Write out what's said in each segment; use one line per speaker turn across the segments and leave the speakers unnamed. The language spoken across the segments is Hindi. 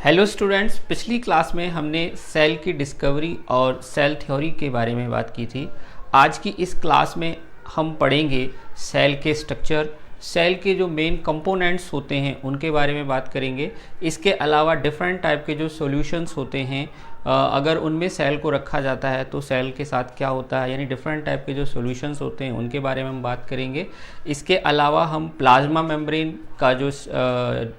हेलो स्टूडेंट्स, पिछली क्लास में हमने सेल की डिस्कवरी और सेल थ्योरी के बारे में बात की थी। आज की इस क्लास में हम पढ़ेंगे सेल के स्ट्रक्चर, सेल के जो मेन कंपोनेंट्स होते हैं उनके बारे में बात करेंगे। इसके अलावा डिफरेंट टाइप के जो सॉल्यूशंस होते हैं, अगर उनमें सेल को रखा जाता है तो सेल के साथ क्या होता है, यानी डिफरेंट टाइप के जो सॉल्यूशंस होते हैं उनके बारे में हम बात करेंगे। इसके अलावा हम प्लाज्मा मेम्ब्रेन का जो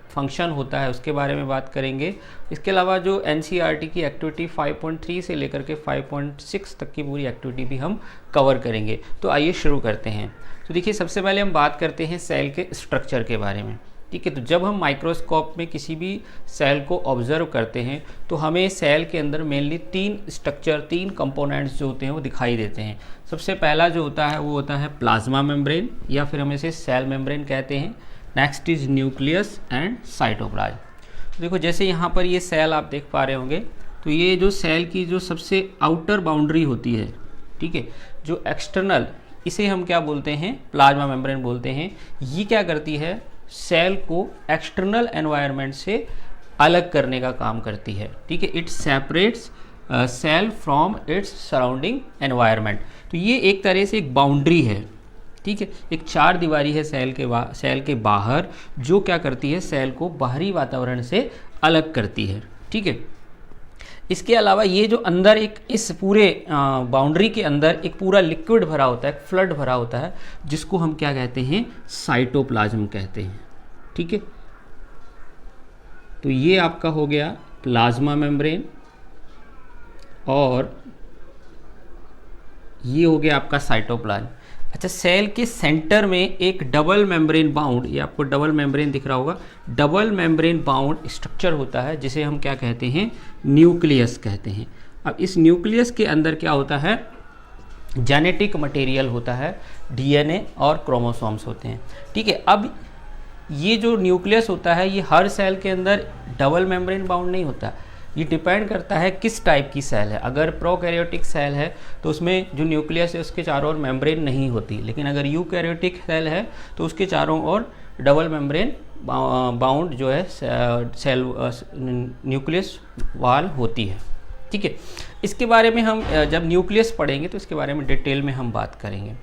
फंक्शन होता है उसके बारे में बात करेंगे। इसके अलावा जो एनसीईआरटी की एक्टिविटी 5.3 से लेकर के 5.6 तक की पूरी एक्टिविटी भी हम कवर करेंगे। तो आइए शुरू करते हैं। तो देखिए, सबसे पहले हम बात करते हैं सेल के स्ट्रक्चर के बारे में। ठीक है, तो जब हम माइक्रोस्कोप में किसी भी सेल को ऑब्जर्व करते हैं तो हमें सेल के अंदर मेनली तीन स्ट्रक्चर, तीन कंपोनेंट्स जो होते हैं वो दिखाई देते हैं। सबसे पहला जो होता है वो होता है प्लाज्मा मेम्ब्रेन, या फिर हम इसे सेल मेम्ब्रेन कहते हैं। Next is nucleus and cytoplasm. तो देखो, जैसे यहाँ पर ये सेल आप देख पा रहे होंगे, तो ये जो सेल की जो सबसे आउटर बाउंड्री होती है, ठीक है, जो एक्सटर्नल, इसे हम क्या बोलते हैं, प्लाज्मा मेम्ब्रेन बोलते हैं। ये क्या करती है, सेल को एक्सटर्नल एनवायरनमेंट से अलग करने का काम करती है। ठीक है, it separates cell from its surrounding environment. तो ये एक तरह से एक बाउंड्री है, ठीक है, एक चार दीवारी है सेल के बाहर, जो क्या करती है, सेल को बाहरी वातावरण से अलग करती है। ठीक है, इसके अलावा ये जो अंदर एक इस पूरे बाउंड्री के अंदर एक पूरा लिक्विड भरा होता है, एक फ्लड भरा होता है, जिसको हम क्या कहते हैं, साइटोप्लाज्म कहते हैं। ठीक है, तो ये आपका हो गया प्लाज्मा मेम्ब्रेन, और ये हो गया आपका साइटोप्लाज्म। अच्छा, सेल के सेंटर में एक डबल मेम्ब्रेन बाउंड, ये आपको डबल मेम्ब्रेन दिख रहा होगा, डबल मेम्ब्रेन बाउंड स्ट्रक्चर होता है, जिसे हम क्या कहते हैं, न्यूक्लियस कहते हैं। अब इस न्यूक्लियस के अंदर क्या होता है, जेनेटिक मटेरियल होता है, डीएनए और क्रोमोसोम्स होते हैं। ठीक है, अब ये जो न्यूक्लियस होता है ये हर सेल के अंदर डबल मेम्ब्रेन बाउंड नहीं होता। ये डिपेंड करता है किस टाइप की सेल है। अगर प्रोकैरियोटिक सेल है तो उसमें जो न्यूक्लियस है उसके चारों ओर मेम्ब्रेन नहीं होती, लेकिन अगर यूकैरियोटिक सेल है तो उसके चारों ओर डबल मेम्ब्रेन बाउंड जो है सेल न्यूक्लियस वाल होती है। ठीक है, इसके बारे में हम जब न्यूक्लियस पढ़ेंगे तो इसके बारे में डिटेल में हम बात करेंगे।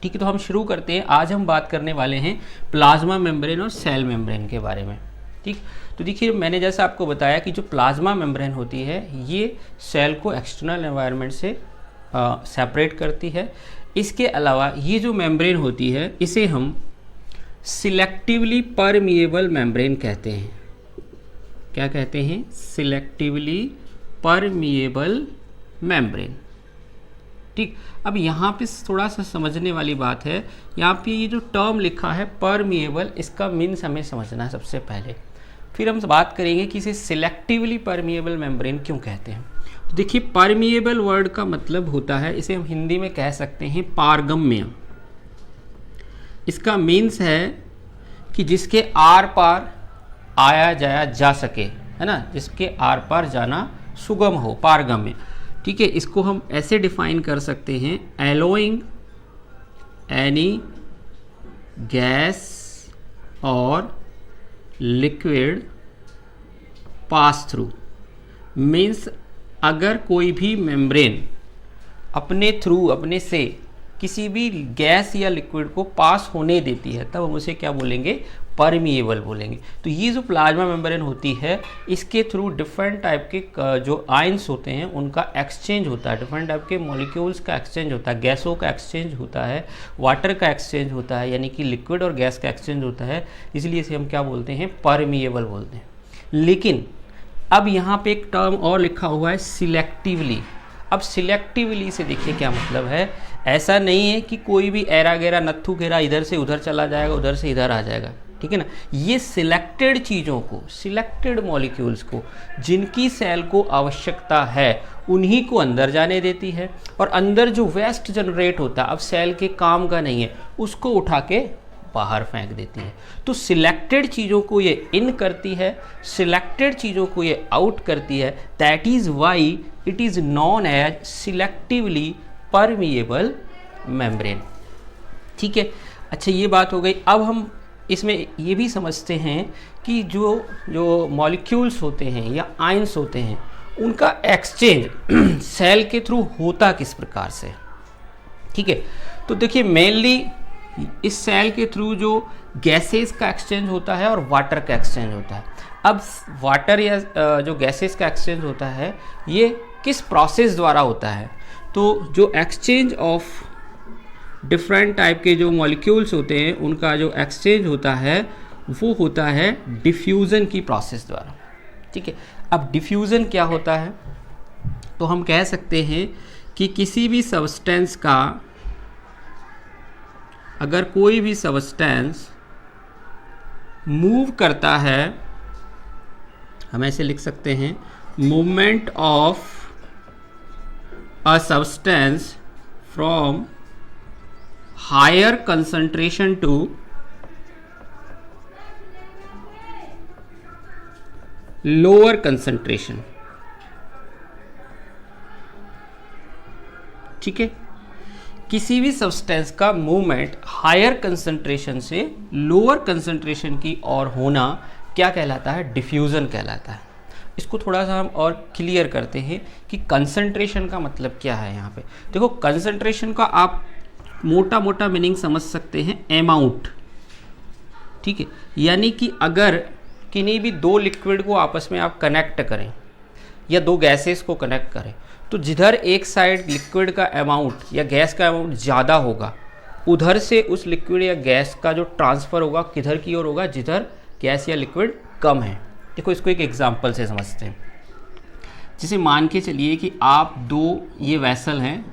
ठीक है, तो हम शुरू करते हैं। आज हम बात करने वाले हैं प्लाज्मा मेम्ब्रेन और सेल मेम्ब्रेन के बारे में। ठीक, तो देखिए, मैंने जैसा आपको बताया कि जो प्लाज्मा मेम्ब्रेन होती है ये सेल को एक्सटर्नल एनवायरनमेंट से सेपरेट करती है। इसके अलावा ये जो मेम्ब्रेन होती है इसे हम सिलेक्टिवली परमिएबल मेम्ब्रेन कहते हैं। क्या कहते हैं, सिलेक्टिवली परमिएबल मेम्ब्रेन। ठीक, अब यहाँ पे थोड़ा सा समझने वाली बात है। यहाँ पे ये जो टर्म लिखा है परमिएबल, इसका मीन्स हमें समझना है सबसे पहले, फिर हम बात करेंगे कि इसे सिलेक्टिवली परमिएबल मेम्ब्रेन क्यों कहते हैं। तो देखिए, परमिएबल वर्ड का मतलब होता है, इसे हम हिंदी में कह सकते हैं पारगम्य। इसका मीन्स है कि जिसके आर पार आया जाया जा सके, है ना, जिसके आर पार जाना सुगम हो, पारगम्य। ठीक है, इसको हम ऐसे डिफाइन कर सकते हैं, एलोइंग एनी गैस और लिक्विड पास थ्रू। मीन्स अगर कोई भी मेम्ब्रेन अपने थ्रू, अपने से किसी भी गैस या लिक्विड को पास होने देती है तब हम उसे क्या बोलेंगे, परमिएबल बोलेंगे। तो ये जो प्लाज्मा मेम्ब्रेन होती है इसके थ्रू डिफरेंट टाइप के जो आयंस होते हैं उनका एक्सचेंज होता है, डिफरेंट टाइप के मॉलिक्यूल्स का एक्सचेंज होता है, गैसों का एक्सचेंज होता है, वाटर का एक्सचेंज होता है, यानी कि लिक्विड और गैस का एक्सचेंज होता है। इसलिए इसे हम क्या बोलते हैं, परमिएबल बोलते हैं। लेकिन अब यहाँ पे एक टर्म और लिखा हुआ है, सिलेक्टिवली। अब सिलेक्टिवली से देखिए क्या मतलब है, ऐसा नहीं है कि कोई भी ऐरा गैरा नत्थु घेरा इधर से उधर चला जाएगा, उधर से इधर आ जाएगा। ठीक है ना, ये सिलेक्टेड चीज़ों को, सिलेक्टेड मॉलिक्यूल्स को, जिनकी सेल को आवश्यकता है उन्हीं को अंदर जाने देती है, और अंदर जो वेस्ट जनरेट होता है, अब सेल के काम का नहीं है, उसको उठा के बाहर फेंक देती है। तो सिलेक्टेड चीज़ों को ये इन करती है, सिलेक्टेड चीज़ों को ये आउट करती है। That is why it is known as selectively permeable membrane. ठीक है, अच्छा, ये बात हो गई। अब हम इसमें ये भी समझते हैं कि जो मॉलिक्यूल्स होते हैं या आयंस होते हैं उनका एक्सचेंज सेल के थ्रू होता किस प्रकार से। ठीक है, तो देखिए मेनली इस सेल के थ्रू जो गैसेस का एक्सचेंज होता है और वाटर का एक्सचेंज होता है। अब वाटर या जो गैसेस का एक्सचेंज होता है ये किस प्रोसेस द्वारा होता है, तो जो एक्सचेंज ऑफ डिफरेंट टाइप के जो मॉलिक्यूल्स होते हैं उनका जो एक्सचेंज होता है वो होता है डिफ्यूज़न की प्रोसेस द्वारा। ठीक है, अब डिफ्यूज़न क्या होता है, तो हम कह सकते हैं कि किसी भी सब्सटेंस का, अगर कोई भी सब्सटेंस मूव करता है, हम ऐसे लिख सकते हैं movement of a substance from higher concentration to lower concentration. ठीक है, किसी भी सब्सटेंस का मूवमेंट हायर कंसंट्रेशन से लोअर कंसंट्रेशन की ओर होना क्या कहलाता है, डिफ्यूज़न कहलाता है। इसको थोड़ा सा हम और क्लियर करते हैं कि कंसंट्रेशन का मतलब क्या है। यहाँ पे देखो, कंसंट्रेशन का आप मोटा मोटा मीनिंग समझ सकते हैं अमाउंट। ठीक है, यानी कि अगर किन्हीं भी दो लिक्विड को आपस में आप कनेक्ट करें या दो गैसेस को कनेक्ट करें, तो जिधर एक साइड लिक्विड का अमाउंट या गैस का अमाउंट ज़्यादा होगा, उधर से उस लिक्विड या गैस का जो ट्रांसफ़र होगा किधर की ओर होगा, जिधर गैस या लिक्विड कम है। देखो, इसको एक एग्जांपल से समझते हैं। जैसे मान के चलिए कि आप दो ये वेसल हैं,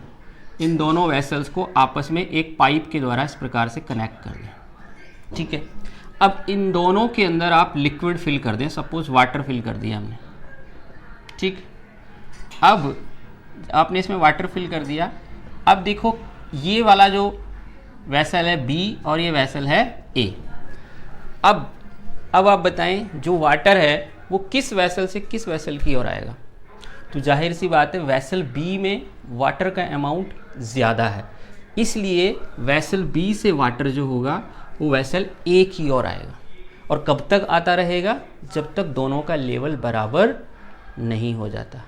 इन दोनों वेसल्स को आपस में एक पाइप के द्वारा इस प्रकार से कनेक्ट कर दें। ठीक है, अब इन दोनों के अंदर आप लिक्विड फिल कर दें, सपोज वाटर फिल कर दिया हमने। ठीक, अब आपने इसमें वाटर फिल कर दिया। अब देखो, ये वाला जो वेसल है बी और ये वेसल है ए। अब आप बताएं जो वाटर है वो किस वेसल से किस वेसल की ओर आएगा, तो जाहिर सी बात है वेसल बी में वाटर का अमाउंट ज़्यादा है, इसलिए वेसल बी से वाटर जो होगा वो वेसल ए की ओर आएगा। और कब तक आता रहेगा, जब तक दोनों का लेवल बराबर नहीं हो जाता।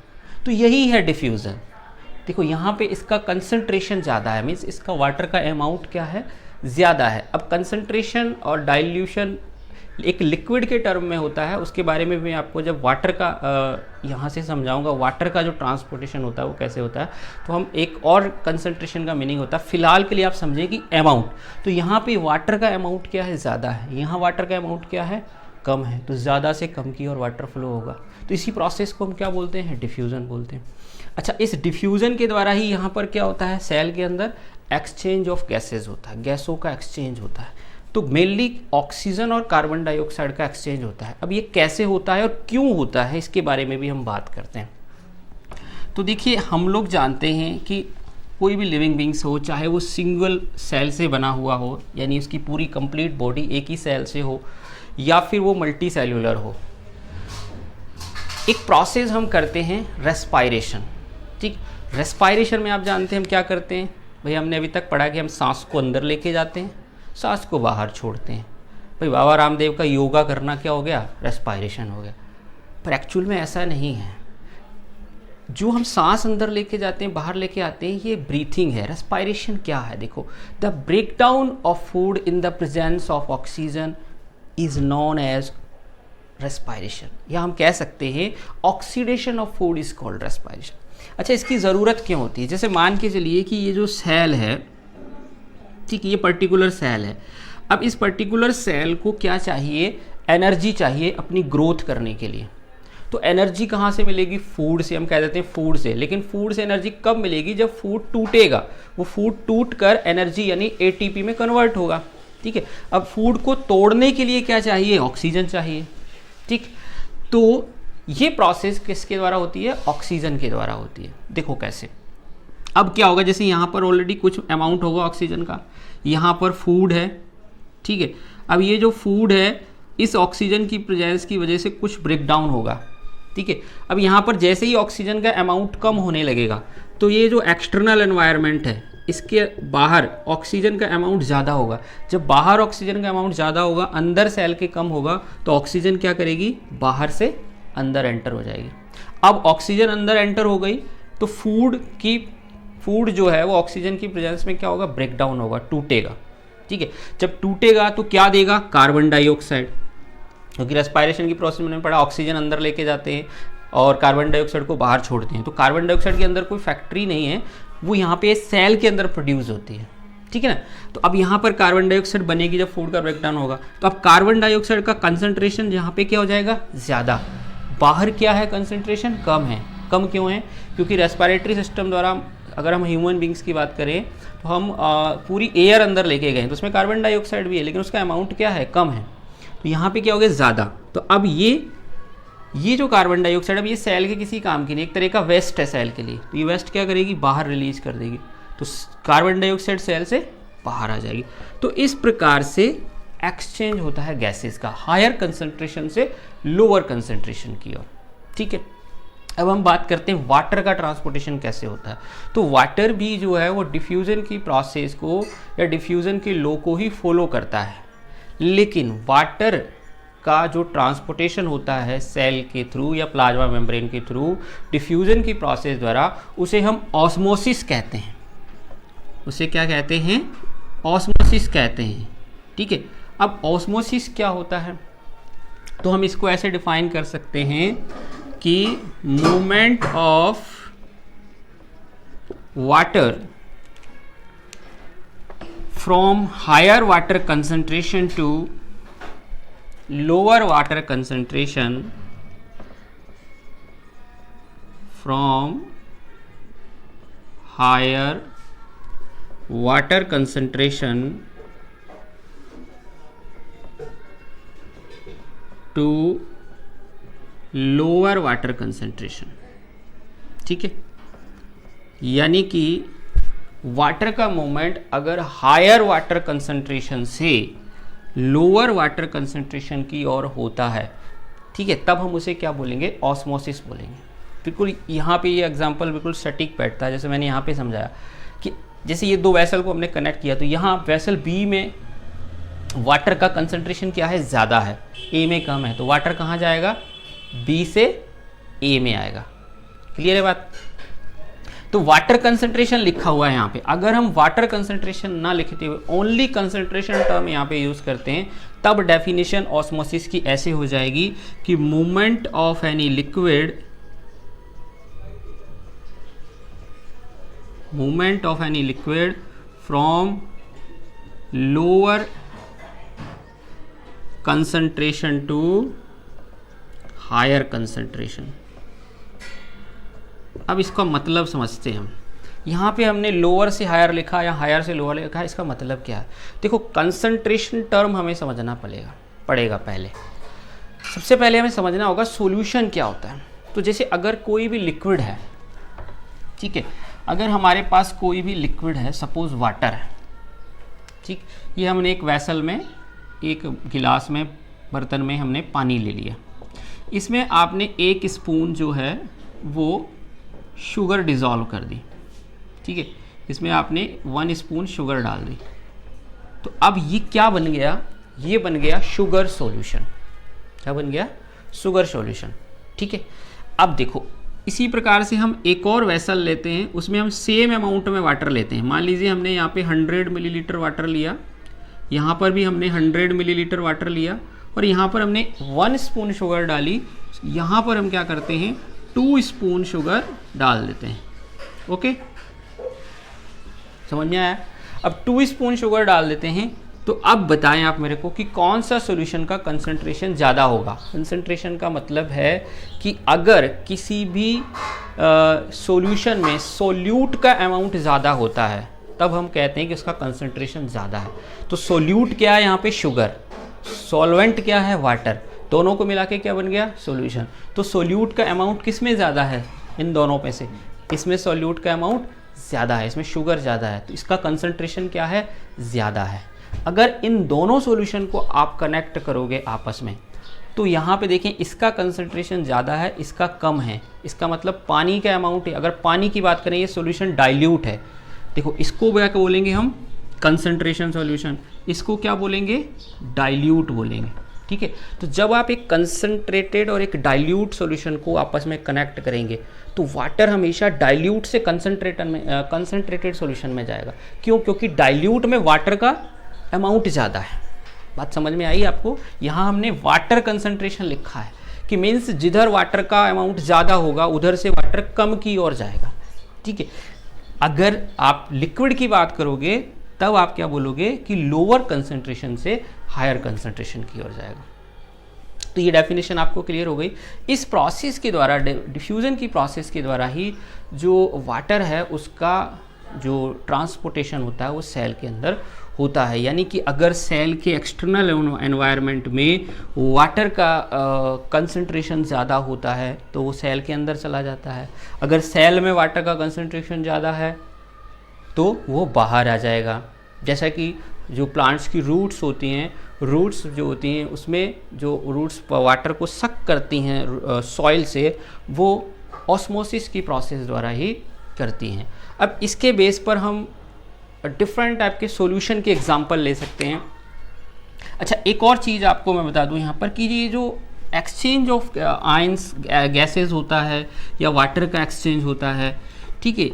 तो यही है डिफ्यूज़न। देखो, यहाँ पे इसका कंसंट्रेशन ज़्यादा है, मीन्स इसका वाटर का अमाउंट क्या है, ज़्यादा है। अब कंसंट्रेशन और डाइल्यूशन एक लिक्विड के टर्म में होता है, उसके बारे में भी आपको जब वाटर का यहाँ से समझाऊंगा, वाटर का जो ट्रांसपोर्टेशन होता है वो कैसे होता है, तो हम एक और कंसंट्रेशन का मीनिंग होता है। फिलहाल के लिए आप समझें कि अमाउंट, तो यहाँ पे वाटर का अमाउंट क्या है, ज़्यादा है, यहाँ वाटर का अमाउंट क्या है, कम है, तो ज़्यादा से कम की और वाटर फ्लो होगा। तो इसी प्रोसेस को हम क्या बोलते हैं, डिफ्यूज़न बोलते हैं। अच्छा, इस डिफ्यूज़न के द्वारा ही यहाँ पर क्या होता है, सेल के अंदर एक्सचेंज ऑफ गैसेज होता है, गैसों का एक्सचेंज होता है। तो मेनली ऑक्सीजन और कार्बन डाइऑक्साइड का एक्सचेंज होता है। अब ये कैसे होता है और क्यों होता है, इसके बारे में भी हम बात करते हैं। तो देखिए, हम लोग जानते हैं कि कोई भी लिविंग बींग्स हो, चाहे वो सिंगल सेल से बना हुआ हो, यानी उसकी पूरी कंप्लीट बॉडी एक ही सेल से हो, या फिर वो मल्टी सेल्यूलर हो, एक प्रोसेस हम करते हैं रेस्पायरेशन। ठीक, रेस्पायरेशन में आप जानते हैं हम क्या करते हैं, भाई हमने अभी तक पढ़ा कि हम सांस को अंदर लेके जाते हैं, सांस को बाहर छोड़ते हैं। भाई बाबा रामदेव का योगा करना क्या हो गया, रेस्पायरेशन हो गया। पर एक्चुअल में ऐसा नहीं है। जो हम सांस अंदर लेके जाते हैं, बाहर लेके आते हैं, ये ब्रीथिंग है। रेस्पायरेशन क्या है, देखो, the breakdown of food in the presence of oxygen is known as respiration, या हम कह सकते हैं oxidation of food is called respiration. अच्छा, इसकी ज़रूरत क्यों होती है, जैसे मान के चलिए कि ये जो सेल है, ठीक, ये पर्टिकुलर सेल है। अब इस पर्टिकुलर सेल को क्या चाहिए, एनर्जी चाहिए अपनी ग्रोथ करने के लिए। तो एनर्जी कहाँ से मिलेगी, फूड से, हम कह देते हैं फूड से। लेकिन फूड से एनर्जी कब मिलेगी, जब फूड टूटेगा, वो फूड टूट कर एनर्जी यानी एटीपी में कन्वर्ट होगा। ठीक है, अब फूड को तोड़ने के लिए क्या चाहिए, ऑक्सीजन चाहिए। ठीक, तो ये प्रोसेस किसके द्वारा होती है, ऑक्सीजन के द्वारा होती है। देखो कैसे, अब क्या होगा, जैसे यहाँ पर ऑलरेडी कुछ अमाउंट होगा ऑक्सीजन का, यहाँ पर फूड है। ठीक है, अब ये जो फूड है, इस ऑक्सीजन की प्रेजेंस की वजह से कुछ ब्रेक डाउन होगा। ठीक है, अब यहाँ पर जैसे ही ऑक्सीजन का अमाउंट कम होने लगेगा, तो ये जो एक्सटर्नल एनवायरनमेंट है, इसके बाहर ऑक्सीजन का अमाउंट ज़्यादा होगा। जब बाहर ऑक्सीजन का अमाउंट ज़्यादा होगा, अंदर सेल के कम होगा, तो ऑक्सीजन क्या करेगी, बाहर से अंदर एंटर हो जाएगी। अब ऑक्सीजन अंदर एंटर हो गई तो फूड जो है वो ऑक्सीजन की प्रेजेंस में क्या होगा, ब्रेक डाउन होगा, टूटेगा। ठीक है, जब टूटेगा तो क्या देगा, कार्बन डाइऑक्साइड, क्योंकि रेस्पायरेशन की प्रोसेस में पढ़ा ऑक्सीजन अंदर लेके जाते हैं और कार्बन डाइऑक्साइड को बाहर छोड़ते हैं। तो कार्बन डाइऑक्साइड के अंदर कोई फैक्ट्री नहीं है, वो यहाँ पे सेल के अंदर प्रोड्यूस होती है। ठीक है ना, तो अब यहाँ पर कार्बन डाइऑक्साइड बनेगी जब फूड का ब्रेकडाउन होगा, तो अब कार्बन डाइऑक्साइड का कंसंट्रेशन यहाँ पे क्या हो जाएगा, ज़्यादा। बाहर क्या है, कंसंट्रेशन कम है। कम क्यों है, क्योंकि रेस्पिरेटरी सिस्टम द्वारा, अगर हम ह्यूमन बींग्स की बात करें तो हम पूरी एयर अंदर लेके गए तो उसमें कार्बन डाइऑक्साइड भी है, लेकिन उसका अमाउंट क्या है, कम है। तो यहाँ पे क्या हो गया, ज़्यादा। तो अब ये जो कार्बन डाइऑक्साइड, अब ये सेल के किसी काम की नहीं, एक तरह का वेस्ट है सेल के लिए, तो ये वेस्ट क्या करेगी, बाहर रिलीज कर देगी, तो कार्बन डाइऑक्साइड सेल से बाहर आ जाएगी। तो इस प्रकार से एक्सचेंज होता है गैसेस का, हायर कंसंट्रेशन से लोअर कंसंट्रेशन की ओर। ठीक है, अब हम बात करते हैं वाटर का ट्रांसपोर्टेशन कैसे होता है। तो वाटर भी जो है वो डिफ्यूज़न की प्रोसेस को या डिफ्यूज़न के लॉ को ही फॉलो करता है, लेकिन वाटर का जो ट्रांसपोर्टेशन होता है सेल के थ्रू या प्लाज्मा मेम्ब्रेन के थ्रू डिफ्यूज़न की प्रोसेस द्वारा, उसे हम ऑस्मोसिस कहते हैं। उसे क्या कहते हैं, ऑस्मोसिस कहते हैं। ठीक है, अब ऑस्मोसिस क्या होता है, तो हम इसको ऐसे डिफाइन कर सकते हैं कि movement of water from higher water concentration to lower water concentration, from higher water concentration to lower water concentration। ठीक है, यानी कि वाटर का मूवमेंट अगर हायर वाटर कंसंट्रेशन से लोअर वाटर कंसंट्रेशन की ओर होता है, ठीक है, तब हम उसे क्या बोलेंगे, ऑस्मोसिस बोलेंगे। बिल्कुल यहाँ पे ये एग्जांपल बिल्कुल सटीक बैठता है, जैसे मैंने यहाँ पे समझाया कि जैसे ये दो वेसल को हमने कनेक्ट किया, तो यहाँ वेसल बी में वाटर का कंसंट्रेशन क्या है, ज़्यादा है, ए में कम है, तो वाटर कहाँ जाएगा, बी से ए में आएगा। क्लियर है बात। तो वाटर कंसंट्रेशन लिखा हुआ है यहाँ पे, अगर हम वाटर कंसंट्रेशन ना लिखते हुए ओनली कंसंट्रेशन टर्म यहाँ पे यूज करते हैं, तब डेफिनेशन ऑस्मोसिस की ऐसे हो जाएगी कि movement of any liquid from lower concentration to higher concentration. अब इसका मतलब समझते हैं हम। यहाँ पे हमने लोअर से हायर लिखा या हायर से लोअर लिखा, इसका मतलब क्या है, देखो कंसंट्रेशन टर्म हमें समझना पड़ेगा। पहले सबसे पहले हमें समझना होगा सॉल्यूशन क्या होता है। तो जैसे अगर कोई भी लिक्विड है, ठीक है, अगर हमारे पास कोई भी लिक्विड है, सपोज वाटर है, ठीक, ये हमने एक वेसल में, एक गिलास में, बर्तन में हमने पानी ले लिया, इसमें आपने 1 स्पून जो है वो शुगर डिज़ोल्व कर दी। ठीक है, इसमें आपने 1 स्पून शुगर डाल दी, तो अब ये क्या बन गया, ये बन गया शुगर सॉल्यूशन। क्या बन गया, शुगर सॉल्यूशन। ठीक है, अब देखो इसी प्रकार से हम एक और वेसल लेते हैं, उसमें हम सेम अमाउंट में वाटर लेते हैं। मान लीजिए हमने यहाँ पे 100 मिलीलीटर वाटर लिया, यहाँ पर भी हमने 100 मिलीलीटर वाटर लिया, और यहाँ पर हमने 1 स्पून शुगर डाली। यहाँ पर हम क्या करते हैं, 2 स्पून शुगर डाल देते हैं। ओके, समझ में आया। अब 2 स्पून शुगर डाल देते हैं, तो अब बताएं आप मेरे को कि कौन सा सॉल्यूशन का कंसंट्रेशन ज़्यादा होगा। कंसंट्रेशन का मतलब है कि अगर किसी भी सॉल्यूशन में सोल्यूट का अमाउंट ज़्यादा होता है, तब हम कहते हैं कि उसका कंसंट्रेशन ज़्यादा है। तो सोल्यूट क्या है यहाँ पे, शुगर, सॉल्वेंट क्या है, वाटर, दोनों को मिला के क्या बन गया, सॉल्यूशन। तो सोल्यूट का अमाउंट किस में ज़्यादा है, इन दोनों में से, इसमें सोल्यूट का अमाउंट ज़्यादा है, इसमें शुगर ज़्यादा है, तो इसका कंसंट्रेशन क्या है, ज़्यादा है। अगर इन दोनों सॉल्यूशन को आप कनेक्ट करोगे आपस में, तो यहाँ पे देखें इसका कंसंट्रेशन ज़्यादा है, इसका कम है, इसका मतलब पानी का अमाउंट है। अगर पानी की बात करें, ये सॉल्यूशन डाइल्यूट है, देखो इसको क्या बोलेंगे हम, कंसंट्रेशन सॉल्यूशन, इसको क्या बोलेंगे, डाइल्यूट बोलेंगे। ठीक है, तो जब आप एक कंसंट्रेटेड और एक डाइल्यूट सॉल्यूशन को आपस में कनेक्ट करेंगे तो वाटर हमेशा डाइल्यूट से कंसंट्रेटेड सॉल्यूशन में जाएगा। क्यों? क्योंकि डाइल्यूट में वाटर का अमाउंट ज़्यादा है। बात समझ में आई आपको? यहाँ हमने वाटर कंसंट्रेशन लिखा है कि मीन्स जिधर वाटर का अमाउंट ज़्यादा होगा उधर से वाटर कम की ओर जाएगा। ठीक है, अगर आप लिक्विड की बात करोगे तब आप क्या बोलोगे कि लोअर कंसंट्रेशन से हायर कंसंट्रेशन की ओर जाएगा। तो ये डेफिनेशन आपको क्लियर हो गई। इस प्रोसेस के द्वारा, डिफ्यूज़न की प्रोसेस के द्वारा ही जो वाटर है उसका जो ट्रांसपोर्टेशन होता है वो सेल के अंदर होता है। यानी कि अगर सेल के एक्सटर्नल एनवायरनमेंट में वाटर का कंसंट्रेशन ज़्यादा होता है तो वो सेल के अंदर चला जाता है। अगर सेल में वाटर का कंसंट्रेशन ज़्यादा है तो वो बाहर आ जाएगा। जैसा कि जो प्लांट्स की रूट्स होती हैं, रूट्स जो होती हैं उसमें जो रूट्स वाटर को सक करती हैं सॉइल से, वो ऑस्मोसिस की प्रोसेस द्वारा ही करती हैं। अब इसके बेस पर हम डिफरेंट टाइप के सॉल्यूशन के एग्जांपल ले सकते हैं। अच्छा, एक और चीज़ आपको मैं बता दूं यहाँ पर कि ये जो एक्सचेंज ऑफ आयंस गैसेस होता है या वाटर का एक्सचेंज होता है, ठीक है,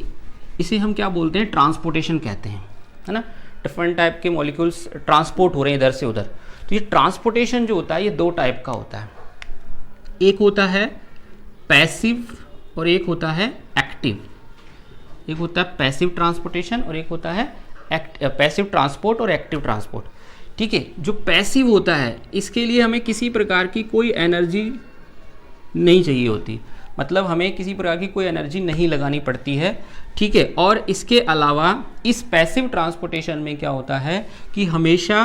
इसे हम क्या बोलते हैं, ट्रांसपोर्टेशन कहते हैं, है ना। डिफरेंट टाइप के मॉलिक्यूल्स ट्रांसपोर्ट हो रहे हैं इधर से उधर। तो ये ट्रांसपोर्टेशन जो होता है ये दो टाइप का होता है, एक होता है पैसिव और एक होता है एक्टिव। एक होता है पैसिव ट्रांसपोर्टेशन और एक होता है पैसिव ट्रांसपोर्ट और एक्टिव ट्रांसपोर्ट। ठीक है, जो पैसिव होता है इसके लिए हमें किसी प्रकार की कोई एनर्जी नहीं चाहिए होती, मतलब हमें किसी प्रकार की कोई एनर्जी नहीं लगानी पड़ती है। ठीक है, और इसके अलावा इस पैसिव ट्रांसपोर्टेशन में क्या होता है कि हमेशा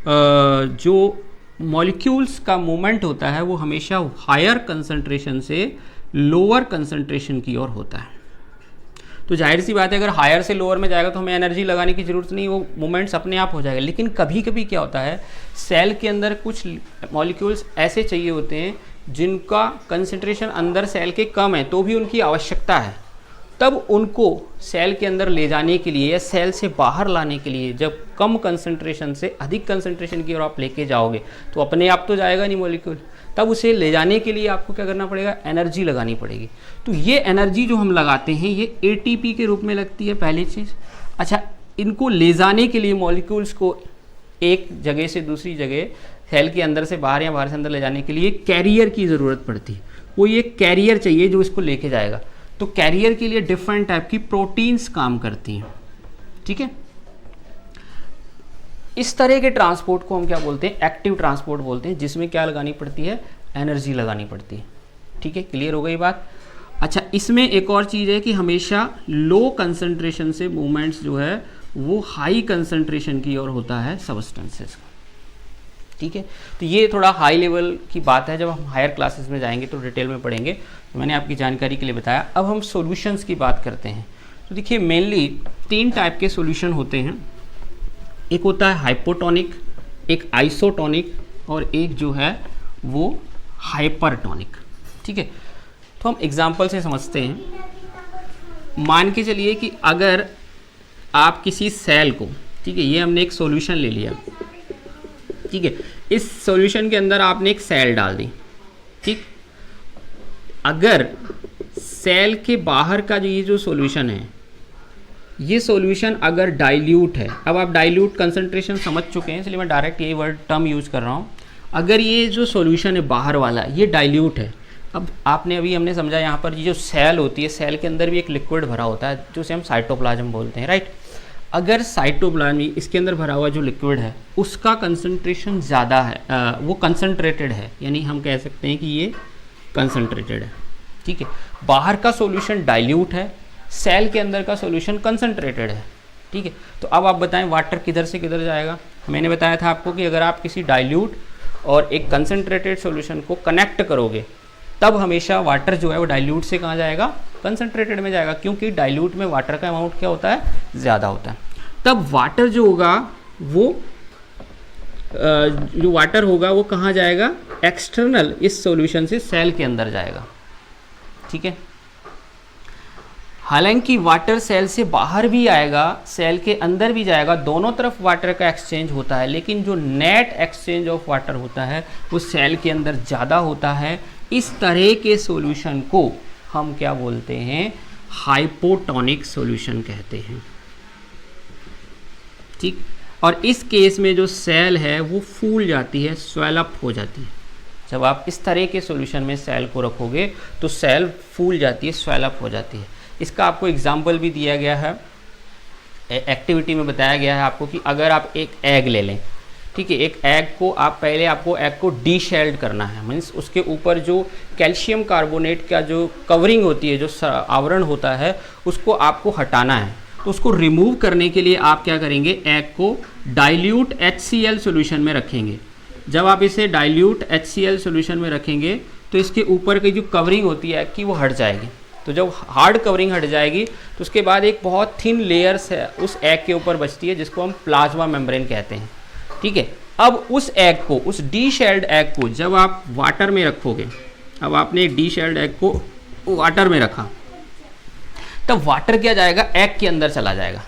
जो मॉलिक्यूल्स का मूवमेंट होता है वो हमेशा हायर कंसंट्रेशन से लोअर कंसंट्रेशन की ओर होता है। तो जाहिर सी बात है अगर हायर से लोअर में जाएगा तो हमें एनर्जी लगाने की ज़रूरत नहीं, वो मूवमेंट्स अपने आप हो जाएगा। लेकिन कभी कभी क्या होता है, सेल के अंदर कुछ मॉलिक्यूल्स ऐसे चाहिए होते हैं जिनका कंसंट्रेशन अंदर सेल के कम है तो भी उनकी आवश्यकता है, तब उनको सेल के अंदर ले जाने के लिए या सेल से बाहर लाने के लिए जब कम कंसंट्रेशन से अधिक कंसंट्रेशन की ओर आप लेके जाओगे तो अपने आप तो जाएगा नहीं मॉलिक्यूल, तब उसे ले जाने के लिए आपको क्या करना पड़ेगा, एनर्जी लगानी पड़ेगी। तो ये एनर्जी जो हम लगाते हैं ये ATP के रूप में लगती है, पहली चीज़। अच्छा, इनको ले जाने के लिए मॉलिक्यूल्स को एक जगह से दूसरी जगह, सेल के अंदर से बाहर या बाहर से अंदर ले जाने के लिए कैरियर की ज़रूरत पड़ती है। वो ये कैरियर चाहिए जो इसको लेके जाएगा। तो कैरियर के लिए डिफरेंट टाइप की प्रोटीन्स काम करती हैं। ठीक है, इस तरह के ट्रांसपोर्ट को हम क्या बोलते हैं, एक्टिव ट्रांसपोर्ट बोलते हैं, जिसमें क्या लगानी पड़ती है, एनर्जी लगानी पड़ती है। ठीक है, क्लियर हो गई बात। अच्छा, इसमें एक और चीज़ है कि हमेशा लो कंसंट्रेशन से मूवमेंट्स जो है वो हाई कंसंट्रेशन की ओर होता है सब्सटेंसेस का। ठीक है, तो ये थोड़ा हाई लेवल की बात है, जब हम हायर क्लासेस में जाएंगे तो डिटेल में पढ़ेंगे, तो मैंने आपकी जानकारी के लिए बताया। अब हम सॉल्यूशंस की बात करते हैं। तो देखिए मेनली 3 टाइप के सॉल्यूशन होते हैं, एक होता है हाइपोटोनिक, एक आइसोटोनिक और एक जो है वो हाइपरटोनिक। ठीक है, तो हम एग्जांपल से समझते हैं। मान के चलिए कि अगर आप किसी सेल को, ठीक है, ये हमने एक सॉल्यूशन ले लिया, ठीक है, इस सॉल्यूशन के अंदर आपने एक सेल डाल दी। ठीक, अगर सेल के बाहर का ये जो सॉल्यूशन है, ये सॉल्यूशन अगर डाइल्यूट है, अब आप डाइल्यूट कंसंट्रेशन समझ चुके हैं इसलिए मैं डायरेक्ट यही वर्ड टर्म यूज़ कर रहा हूँ। अगर ये जो सॉल्यूशन है बाहर वाला ये डाइल्यूट है, अब आपने अभी हमने समझा यहाँ पर ये जो सेल होती है, सेल के अंदर भी एक लिक्विड भरा होता है जो उसे हम साइटोप्लाज्म बोलते हैं, राइट। अगर साइटोप्लाज्म इसके अंदर भरा हुआ जो लिक्विड है उसका कंसंट्रेशन ज़्यादा है, वो कंसंट्रेटेड है, यानी हम कह सकते हैं कि ये कंसंट्रेटेड है। ठीक है, बाहर का सॉल्यूशन डाइल्यूट है, सेल के अंदर का सॉल्यूशन कंसंट्रेटेड है। ठीक है, तो अब आप बताएं वाटर किधर से किधर जाएगा। मैंने बताया था आपको कि अगर आप किसी डाइल्यूट और एक कंसंट्रेटेड सॉल्यूशन को कनेक्ट करोगे तब हमेशा वाटर जो है वो डाइल्यूट से कहाँ जाएगा, कंसंट्रेटेड में जाएगा, क्योंकि डाइल्यूट में वाटर का अमाउंट क्या होता है, ज़्यादा होता है। तब वाटर जो होगा वो जो वाटर होगा वो कहाँ जाएगा, एक्सटर्नल इस सॉल्यूशन से सेल के अंदर जाएगा। ठीक है, हालांकि वाटर सेल से बाहर भी आएगा, सेल के अंदर भी जाएगा, दोनों तरफ वाटर का एक्सचेंज होता है, लेकिन जो नेट एक्सचेंज ऑफ वाटर होता है वो सेल के अंदर ज़्यादा होता है। इस तरह के सॉल्यूशन को हम क्या बोलते हैं, हाइपोटोनिक सॉल्यूशन कहते हैं। ठीक, और इस केस में जो सेल है वो फूल जाती है, स्वेल अप हो जाती है। जब आप इस तरह के सॉल्यूशन में सेल को रखोगे तो सेल फूल जाती है, स्वेल अप हो जाती है। इसका आपको एग्जाम्पल भी दिया गया है, एक्टिविटी में बताया गया है आपको कि अगर आप एक एग ले लें, ठीक है, एक एग को आपको एग को डीशेल्ड करना है, मीन्स उसके ऊपर जो कैल्शियम कार्बोनेट का जो कवरिंग होती है, जो आवरण होता है, उसको आपको हटाना है। तो उसको रिमूव करने के लिए आप क्या करेंगे, एग को डाइल्यूट HCl सॉल्यूशन में रखेंगे। जब आप इसे डाइल्यूट HCl सॉल्यूशन में रखेंगे तो इसके ऊपर की जो कवरिंग होती है एग की वो हट जाएगी। तो जब हार्ड कवरिंग हट जाएगी तो उसके बाद एक बहुत थिन लेयर्स है उस एग के ऊपर बचती है, जिसको हम प्लाज्मा मेम्ब्रेन कहते हैं। ठीक है, अब उस एग को, उस डीशेल्ड एग को जब आप वाटर में रखोगे, अब आपने डीशेल्ड एग को वाटर में रखा, तब वाटर क्या जाएगा, एग के अंदर चला जाएगा।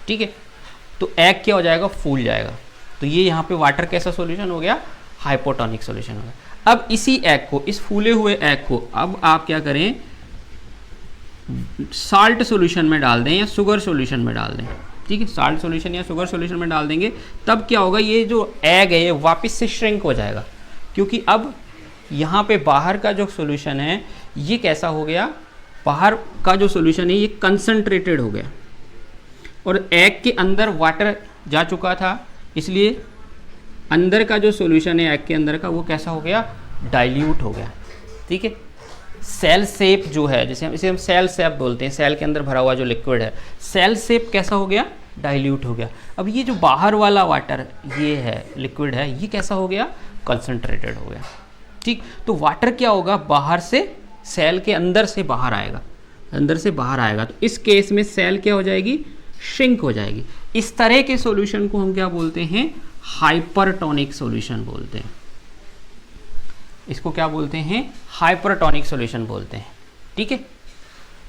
ठीक है, तो एग क्या हो जाएगा, फूल जाएगा। तो ये यहाँ पे वाटर कैसा सॉल्यूशन हो गया, हाइपोटोनिक सॉल्यूशन हो गया। अब इसी एग को, इस फूले हुए एग को अब आप क्या करें, साल्ट सॉल्यूशन में डाल दें या शुगर सॉल्यूशन में डाल दें। ठीक है, साल्ट सॉल्यूशन या शुगर सॉल्यूशन में डाल देंगे, तब क्या होगा, ये जो एग है ये वापस से श्रिंक हो जाएगा, क्योंकि अब यहाँ पे बाहर का जो सॉल्यूशन है ये कैसा हो गया, बाहर का जो सॉल्यूशन है ये कंसंट्रेटेड हो गया और एग के अंदर वाटर जा चुका था, इसलिए अंदर का जो सॉल्यूशन है एग के अंदर का वो कैसा हो गया, डाइल्यूट हो गया। ठीक है, सेल शेप जो है, जैसे इसे हम सेल शेप बोलते हैं, सेल के अंदर भरा हुआ जो लिक्विड है, सेल शेप कैसा हो गया, डाइल्यूट हो गया। अब ये जो बाहर वाला वाटर ये है, लिक्विड है, ये कैसा हो गया, कंसंट्रेटेड हो गया। ठीक, तो वाटर क्या होगा, बाहर से, सेल के अंदर से बाहर आएगा, अंदर से बाहर आएगा। तो इस केस में सेल क्या हो जाएगी, श्रिंक हो जाएगी। इस तरह के सॉल्यूशन को हम क्या बोलते हैं, हाइपरटोनिक सॉल्यूशन बोलते हैं। इसको क्या बोलते हैं, हाइपरटोनिक सॉल्यूशन बोलते हैं। ठीक है,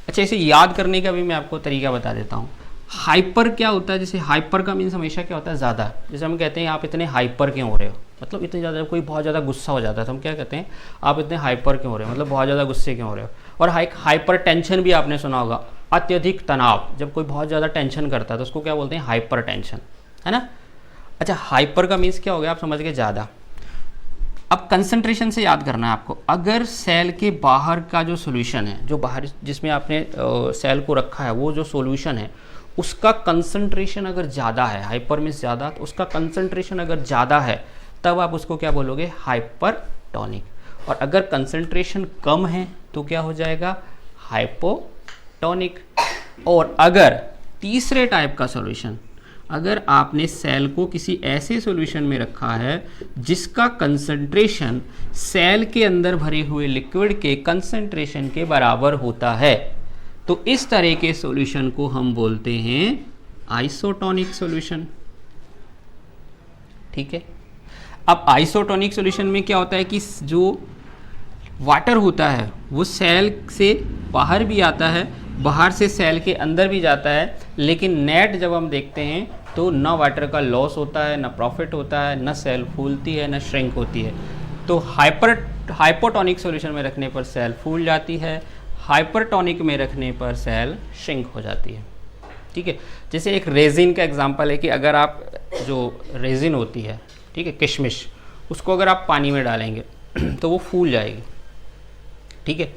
अच्छा, इसे याद करने का भी मैं आपको तरीका बता देता हूँ। हाइपर क्या होता है, जैसे हाइपर का मीन्स हमेशा क्या होता है, ज़्यादा। जैसे हम कहते हैं आप इतने हाइपर क्यों हो रहे हो, मतलब इतने ज़्यादा, कोई बहुत ज़्यादा गुस्सा हो जाता है तो हम क्या कहते हैं, आप इतने हाइपर क्यों हो रहे हो, मतलब बहुत ज़्यादा गुस्से क्यों हो रहे हो। और हाइपर टेंशन भी आपने सुना होगा, अत्यधिक तनाव, जब कोई बहुत ज़्यादा टेंशन करता है तो उसको क्या बोलते हैं, हाइपर टेंशन, है ना। अच्छा, हाइपर का मीन्स क्या हो गया, आप समझ गए, ज़्यादा। अब कंसंट्रेशन से याद करना है आपको, अगर सेल के बाहर का जो सॉल्यूशन है, जो बाहर जिसमें आपने सेल को रखा है, वो जो सॉल्यूशन है उसका कंसंट्रेशन अगर ज़्यादा है, हाइपर मीन्स ज़्यादा, तो उसका कंसंट्रेशन अगर ज़्यादा है तब आप उसको क्या बोलोगे, हाइपरटोनिक। और अगर कंसंट्रेशन कम है तो क्या हो जाएगा, हाइपोटोनिक। और अगर तीसरे टाइप का सॉल्यूशन, अगर आपने सेल को किसी ऐसे सॉल्यूशन में रखा है जिसका कंसंट्रेशन सेल के अंदर भरे हुए लिक्विड के कंसंट्रेशन के बराबर होता है, तो इस तरह के सॉल्यूशन को हम बोलते हैं आइसोटोनिक सॉल्यूशन। ठीक है, अब आइसोटोनिक सॉल्यूशन में क्या होता है कि जो वाटर होता है वो सेल से बाहर भी आता है, बाहर से सेल के अंदर भी जाता है, लेकिन नेट जब हम देखते हैं तो ना वाटर का लॉस होता है, ना प्रॉफिट होता है, ना सेल फूलती है, ना श्रिंक होती है। तो हाइपोटोनिक सॉल्यूशन में रखने पर सेल फूल जाती है, हाइपरटोनिक में रखने पर सेल श्रिंक हो जाती है। ठीक है, जैसे एक रेजिन का एग्जांपल है कि अगर आप जो रेजिन होती है, ठीक है, किशमिश, उसको अगर आप पानी में डालेंगे तो वो फूल जाएगी। ठीक है,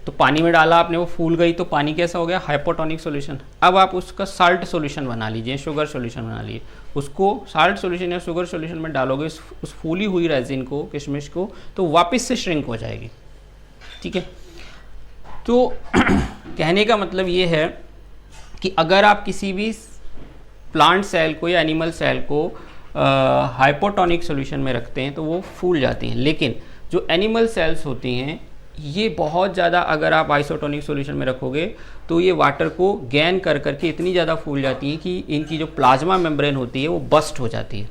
तो पानी में डाला आपने, वो फूल गई, तो पानी कैसा हो गया, हाइपोटोनिक सॉल्यूशन। अब आप उसका साल्ट सॉल्यूशन बना लीजिए, शुगर सॉल्यूशन बना लीजिए, उसको साल्ट सॉल्यूशन या शुगर सॉल्यूशन में डालोगे उस फूली हुई रेजिन को, किशमिश को, तो वापस से श्रिंक हो जाएगी। ठीक है, तो कहने का मतलब ये है कि अगर आप किसी भी प्लांट सेल को या एनिमल सेल को हाइपोटोनिक सॉल्यूशन में रखते हैं तो वो फूल जाती हैं, लेकिन जो एनिमल सेल्स होती हैं ये बहुत ज़्यादा, अगर आप आइसोटोनिक सॉल्यूशन में रखोगे तो ये वाटर को गैन कर करके इतनी ज़्यादा फूल जाती हैं कि इनकी जो प्लाज्मा मेम्ब्रेन होती है वो बस्ट हो जाती है।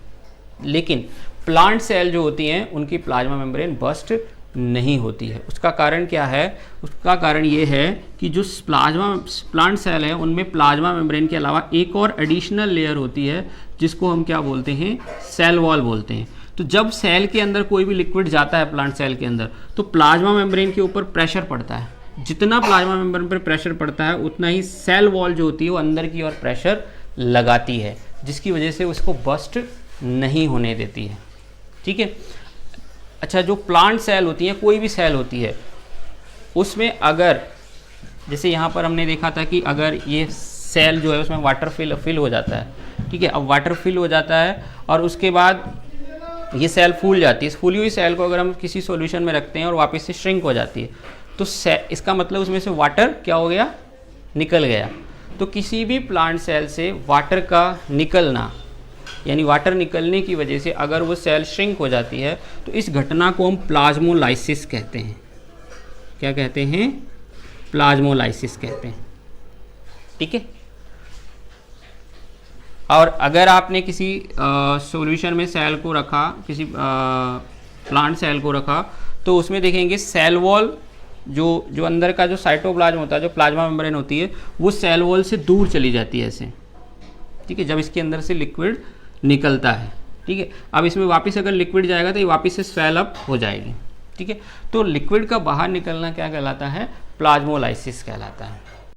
लेकिन प्लांट सेल जो होती हैं उनकी प्लाज्मा मेम्ब्रेन बस्ट नहीं होती है। उसका कारण क्या है? उसका कारण ये है कि जो प्लाज्मा प्लांट सेल है उनमें प्लाज्मा मेम्ब्रेन के अलावा एक और एडिशनल लेयर होती है जिसको हम क्या बोलते हैं? सेल वॉल बोलते हैं। तो जब सेल के अंदर कोई भी लिक्विड जाता है प्लांट सेल के अंदर, तो प्लाज्मा मेम्ब्रेन के ऊपर प्रेशर पड़ता है। जितना प्लाज्मा मेम्ब्रेन पर प्रेशर पड़ता है उतना ही सेल वॉल जो होती है वो अंदर की ओर प्रेशर लगाती है, जिसकी वजह से उसको बस्ट नहीं होने देती है। ठीक है। अच्छा, जो प्लांट सेल होती है, कोई भी सेल होती है, उसमें अगर जैसे यहाँ पर हमने देखा था कि अगर ये सेल जो है उसमें वाटर फिल हो जाता है, ठीक है। अब वाटर फिल हो जाता है और उसके बाद ये सेल फूल जाती है। इस फूली हुई सेल को अगर हम किसी सॉल्यूशन में रखते हैं और वापस से श्रिंक हो जाती है, तो इसका मतलब उसमें से वाटर क्या हो गया? निकल गया। तो किसी भी प्लांट सेल से वाटर का निकलना, यानी वाटर निकलने की वजह से अगर वो सेल श्रिंक हो जाती है, तो इस घटना को हम प्लाज्मोलाइसिस कहते हैं। क्या कहते हैं? प्लाज्मोलाइसिस कहते हैं। ठीक है। और अगर आपने किसी सॉल्यूशन में सेल को रखा, किसी प्लांट सेल को रखा, तो उसमें देखेंगे सेल वॉल जो अंदर का जो साइटोप्लाज्म होता है, जो प्लाज्मा मेम्ब्रेन होती है, वो सेल वॉल से दूर चली जाती है ऐसे। ठीक है, जब इसके अंदर से लिक्विड निकलता है। ठीक है। अब इसमें वापस अगर लिक्विड जाएगा तो ये वापस से स्वेल अप हो जाएगी। ठीक है। तो लिक्विड का बाहर निकलना क्या कहलाता है? प्लाज्मोलाइसिस कहलाता है।